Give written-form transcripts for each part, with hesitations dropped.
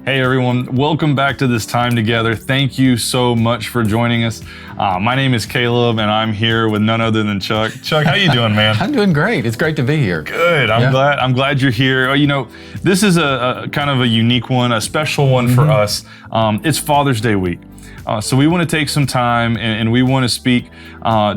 Hey everyone, welcome back to this time together. Thank you so much for joining us. My name is Caleb and I'm here with none other than Chuck. Chuck, how you doing, man? I'm doing great. It's great to be here. Good. I'm glad you're here. You know, this is a kind of a unique one, a special one for us. It's Father's Day week. So we want to take some time and we want to speak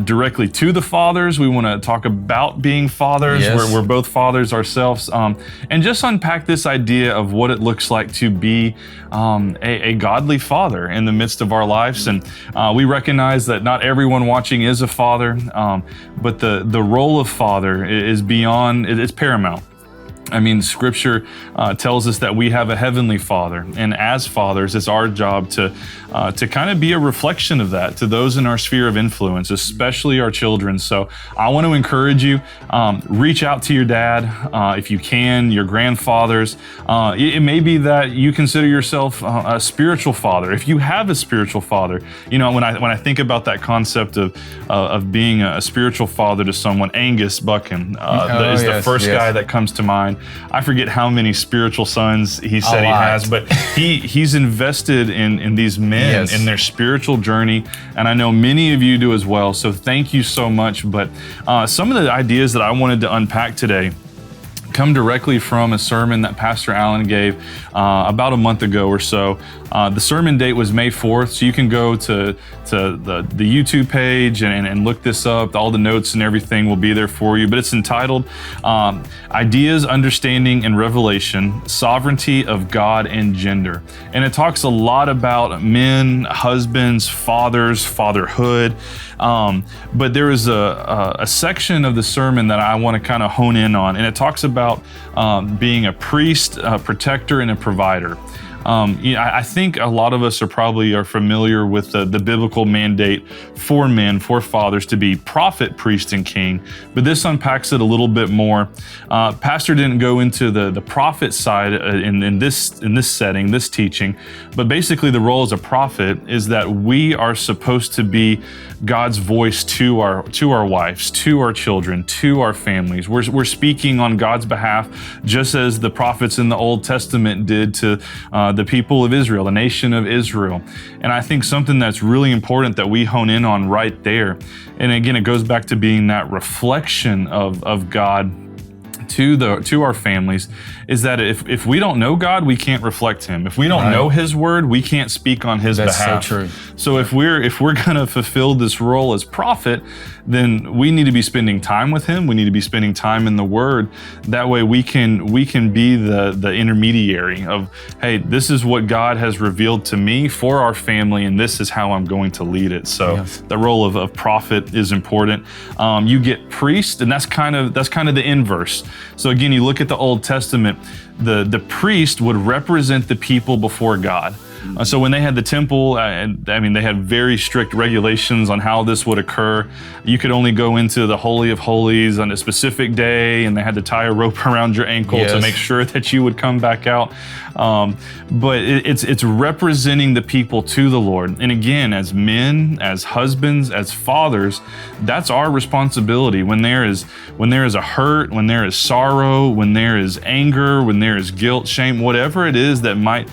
directly to the fathers. We want to talk about being fathers. Yes. We're both fathers ourselves, and just unpack this idea of what it looks like to be a godly father in the midst of our lives. And we recognize that not everyone watching is a father, but the role of father is beyond, it's paramount. I mean, Scripture tells us that we have a heavenly Father, and as fathers, it's our job to kind of be a reflection of that to those in our sphere of influence, especially our children. So I want to encourage you, reach out to your dad if you can, your grandfathers. It may be that you consider yourself a spiritual father. If you have a spiritual father, you know, when I think about that concept of being a spiritual father to someone, Angus Buchan is the first guy that comes to mind. I forget how many spiritual sons he said he has, but he's invested in these men in their spiritual journey, and I know many of you do as well, so thank you so much. But some of the ideas that I wanted to unpack today come directly from a sermon that Pastor Allen gave about a month ago or so. The sermon date was May 4th, so you can go to the YouTube page and look this up. All the notes and everything will be there for you, but it's entitled Ideas, Understanding, and Revelation, Sovereignty of God and Gender. And it talks a lot about men, husbands, fathers, fatherhood, but there is a section of the sermon that I want to kind of hone in on, and it talks about being a priest, a protector, and a provider. I think a lot of us are familiar with the biblical mandate for men, for fathers to be prophet, priest, and king, but this unpacks it a little bit more. Pastor didn't go into the prophet side in this setting, this teaching, but basically the role as a prophet is that we are supposed to be God's voice to our wives, to our children, to our families. We're speaking on God's behalf, just as the prophets in the Old Testament did to the people of Israel, the nation of Israel. And I think something that's really important that we hone in on right there, and again, it goes back to being that reflection of God to our families, is that if we don't know God, we can't reflect Him. If we don't know His Word, we can't speak on His behalf. That's so true. So if we're going to fulfill this role as prophet, then we need to be spending time with Him. We need to be spending time in the Word. That way we can be the intermediary of, hey, this is what God has revealed to me for our family, and this is how I'm going to lead it. So the role of prophet is important. You get priest, and that's kind of the inverse. So again, you look at the Old Testament, the priest would represent the people before God. So when they had the temple, they had very strict regulations on how this would occur. You could only go into the Holy of Holies on a specific day, and they had to tie a rope around your ankle to make sure that you would come back out. But it's representing the people to the Lord. And again, as men, as husbands, as fathers, that's our responsibility. When there is a hurt, when there is sorrow, when there is anger, when there is guilt, shame, whatever it is that might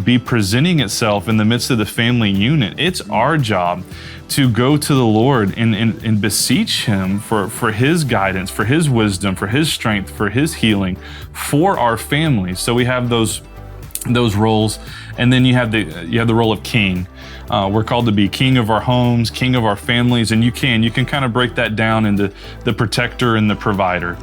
be presenting itself in the midst of the family unit, it's our job to go to the Lord and beseech Him for His guidance, for His wisdom, for His strength, for His healing, for our families. So we have those roles, and then you have the role of king. We're called to be king of our homes, king of our families, and you can kind of break that down into the protector and the provider.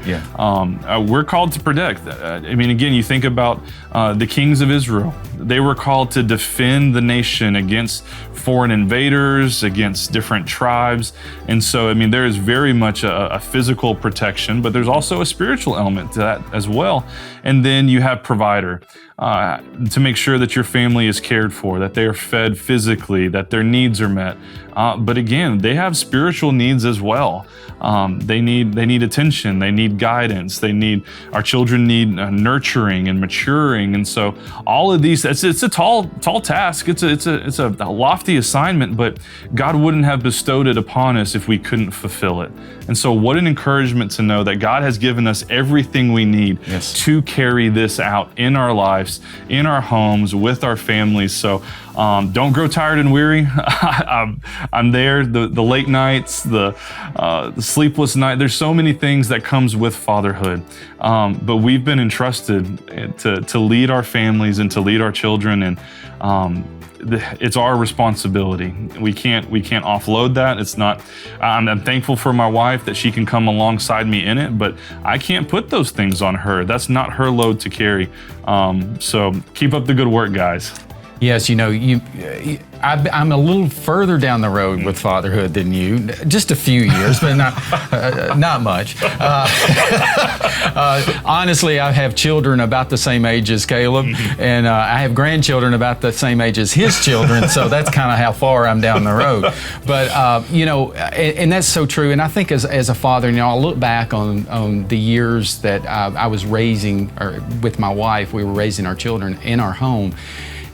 We're called to protect. Again, you think about the kings of Israel. They were called to defend the nation against foreign invaders, against different tribes. And so, there is very much a physical protection, but there's also a spiritual element to that as well. And then you have provider. To make sure that your family is cared for, that they are fed physically, that their needs are met. But again, they have spiritual needs as well. They need attention. They need guidance. Our children need nurturing and maturing. And so all of these, it's a tall task. It's a lofty assignment, but God wouldn't have bestowed it upon us if we couldn't fulfill it. And so what an encouragement to know that God has given us everything we need to carry this out in our lives lives, in our homes, with our families. So don't grow tired and weary. I'm there. The late nights, the sleepless night. There's so many things that comes with fatherhood. But we've been entrusted to lead our families and to lead our children, and it's our responsibility. We can't offload that. It's not. I'm thankful for my wife that she can come alongside me in it, but I can't put those things on her. That's not her load to carry. So keep up the good work, guys. Yes, I'm a little further down the road with fatherhood than you, just a few years, but not much. Honestly, I have children about the same age as Caleb, and I have grandchildren about the same age as his children, so that's kind of how far I'm down the road. But, and that's so true, and I think as a father, I look back on the years that I was raising, or with my wife, we were raising our children in our home.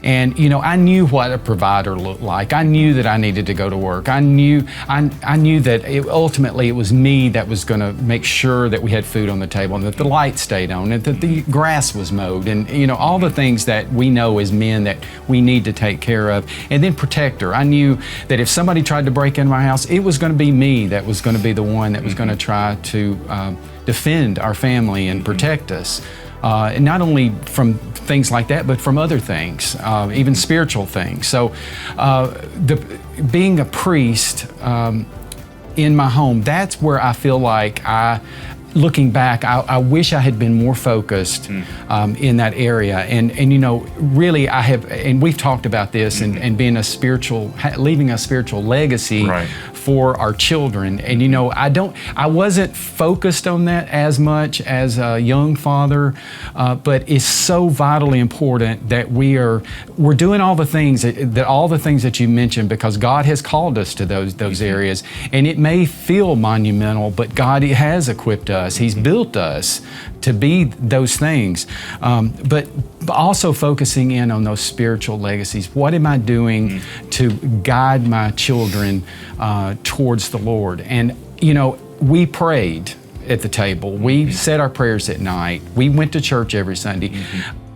And I knew what a provider looked like. I knew that I needed to go to work. I knew that ultimately it was me that was going to make sure that we had food on the table, and that the lights stayed on, and that the grass was mowed, and all the things that we know as men that we need to take care of. And then protect her. I knew that if somebody tried to break into my house, it was going to be me that was going to be the one that was going to try to defend our family and protect us. And not only from things like that, but from other things, even spiritual things. So being a priest in my home, that's where I feel like looking back, I wish I had been more focused in that area. And really I have, and we've talked about this, and being leaving a spiritual legacy for our children. And I wasn't focused on that as much as a young father, but it's so vitally important that we're doing all the things that you mentioned, because God has called us to those areas. And it may feel monumental, but God has equipped us. He's built us to be those things, but also focusing in on those spiritual legacies. What am I doing to guide my children towards the Lord? And we prayed at the table. We said our prayers at night. We went to church every Sunday.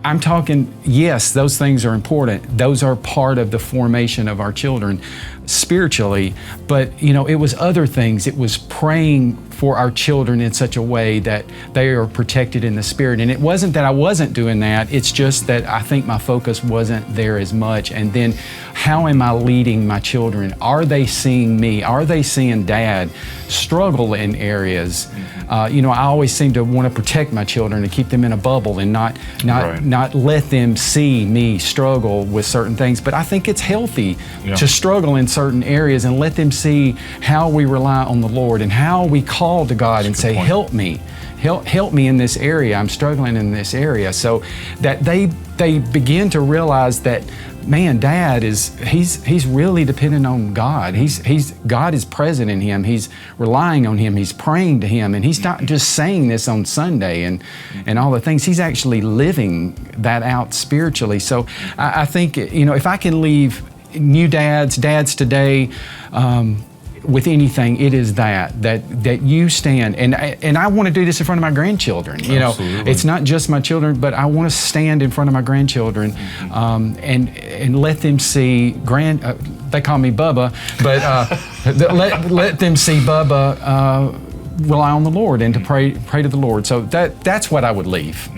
I'm talking, yes, those things are important. Those are part of the formation of our children spiritually, but it was other things. It was praying for our children in such a way that they are protected in the spirit. And it wasn't that I wasn't doing that, it's just that I think my focus wasn't there as much. And then how am I leading my children? Are they seeing me? Are they seeing Dad struggle in areas? I always seem to want to protect my children and keep them in a bubble and not let them see me struggle with certain things. But I think it's healthy to struggle in certain areas and let them see how we rely on the Lord and how we call to God and say, help me in this area. I'm struggling in this area. So that they begin to realize that, man, Dad he's really dependent on God. God is present in him. He's relying on him. He's praying to him, and he's not just saying this on Sunday and all the things. He's actually living that out spiritually. So I think if I can leave new dads today, with anything, it is that you stand, and I want to do this in front of my grandchildren. Absolutely. It's not just my children, but I want to stand in front of my grandchildren, and let them see they call me Bubba, but let them see Bubba rely on the Lord and to pray to the Lord. So that's what I would leave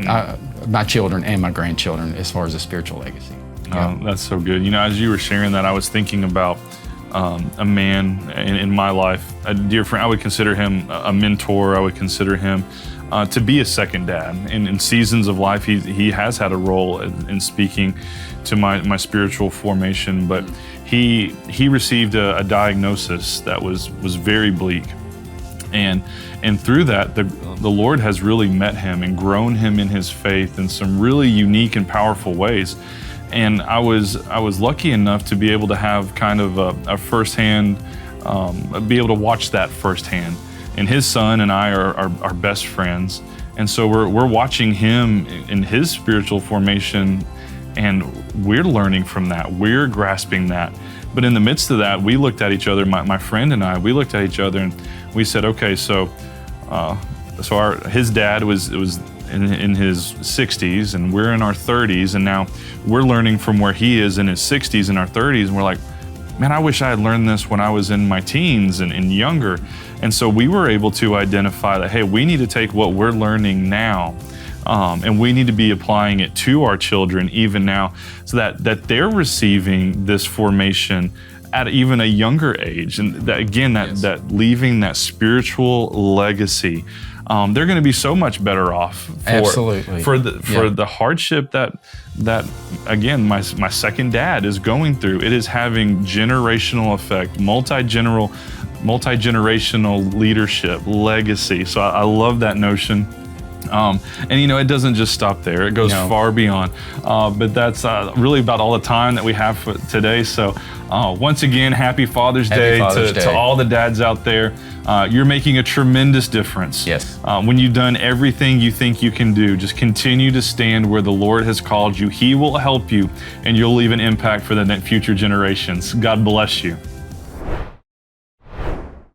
my children and my grandchildren as far as a spiritual legacy. That's so good. As you were sharing that, I was thinking about a man in my life, a dear friend. I would consider him a mentor. I would consider him to be a second dad. In seasons of life, he has had a role in speaking to my spiritual formation. But he received a diagnosis that was very bleak, and through that, the Lord has really met him and grown him in his faith in some really unique and powerful ways. And I was lucky enough to be able to have kind of a firsthand, be able to watch that firsthand. And his son and I are best friends, and so we're watching him in his spiritual formation, and we're learning from that. We're grasping that. But in the midst of that, we looked at each other. My friend and I, we looked at each other, and we said, okay, so his dad was in his 60s, and we're in our 30s, and now we're learning from where he is in his 60s and our 30s, and we're like, man, I wish I had learned this when I was in my teens and younger. And so we were able to identify that, hey, we need to take what we're learning now, and we need to be applying it to our children even now, so that they're receiving this formation at even a younger age. And that, again, that leaving that spiritual legacy. They're going to be so much better off for the hardship that again my second dad is going through. It is having generational effect, multi-generational leadership, legacy. So I love that notion. And it doesn't just stop there. It goes far beyond. But that's really about all the time that we have for today. So once again, happy Father's Day to all the dads out there. You're making a tremendous difference. Yes. When you've done everything you think you can do, just continue to stand where the Lord has called you. He will help you, and you'll leave an impact for the future generations. God bless you.